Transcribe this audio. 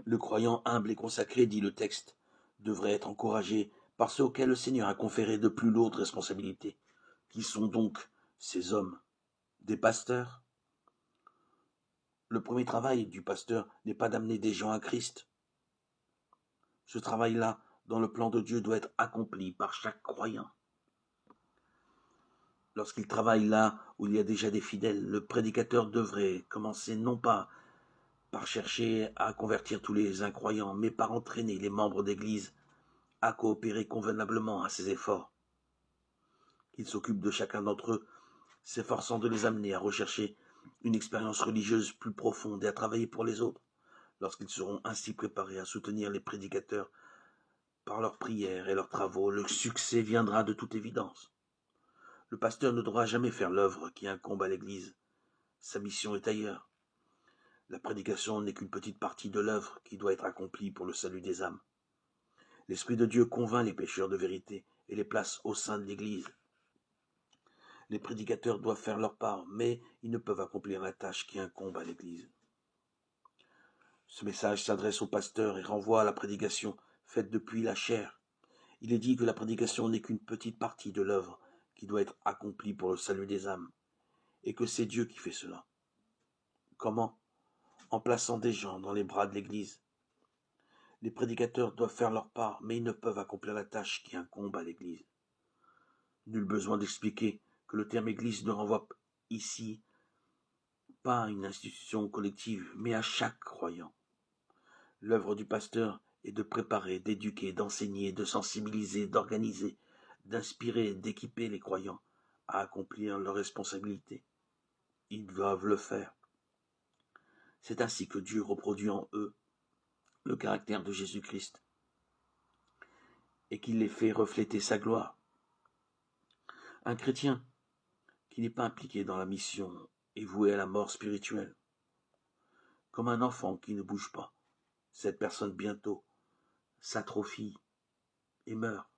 Le croyant humble et consacré, dit le texte, devrait être encouragé par ceux auxquels le Seigneur a conféré de plus lourdes responsabilités. Qui sont donc ces hommes? Des pasteurs? Le premier travail du pasteur n'est pas d'amener des gens à Christ. Ce travail-là, dans le plan de Dieu, doit être accompli par chaque croyant. Lorsqu'il travaille là où il y a déjà des fidèles, le prédicateur devrait commencer non pas par chercher à convertir tous les incroyants, mais par entraîner les membres d'Église à coopérer convenablement à ses efforts. Qu'il s'occupe de chacun d'entre eux, s'efforçant de les amener à rechercher une expérience religieuse plus profonde et à travailler pour les autres. Lorsqu'ils seront ainsi préparés à soutenir les prédicateurs par leurs prières et leurs travaux, le succès viendra de toute évidence. Le pasteur ne devra jamais faire l'œuvre qui incombe à l'Église. Sa mission est ailleurs. La prédication n'est qu'une petite partie de l'œuvre qui doit être accomplie pour le salut des âmes. L'Esprit de Dieu convainc les pécheurs de vérité et les place au sein de l'Église. Les prédicateurs doivent faire leur part, mais ils ne peuvent accomplir la tâche qui incombe à l'Église. Ce message s'adresse aux pasteurs et renvoie à la prédication faite depuis la chair. Il est dit que la prédication n'est qu'une petite partie de l'œuvre qui doit être accomplie pour le salut des âmes, et que c'est Dieu qui fait cela. Comment? En plaçant des gens dans les bras de l'Église. Les prédicateurs doivent faire leur part, mais ils ne peuvent accomplir la tâche qui incombe à l'Église. Nul besoin d'expliquer que le terme Église ne renvoie ici pas à une institution collective, mais à chaque croyant. L'œuvre du pasteur est de préparer, d'éduquer, d'enseigner, de sensibiliser, d'organiser, d'inspirer, d'équiper les croyants à accomplir leurs responsabilités. Ils doivent le faire. C'est ainsi que Dieu reproduit en eux le caractère de Jésus-Christ et qu'il les fait refléter sa gloire. Un chrétien qui n'est pas impliqué dans la mission est voué à la mort spirituelle. Comme un enfant qui ne bouge pas, cette personne bientôt s'atrophie et meurt.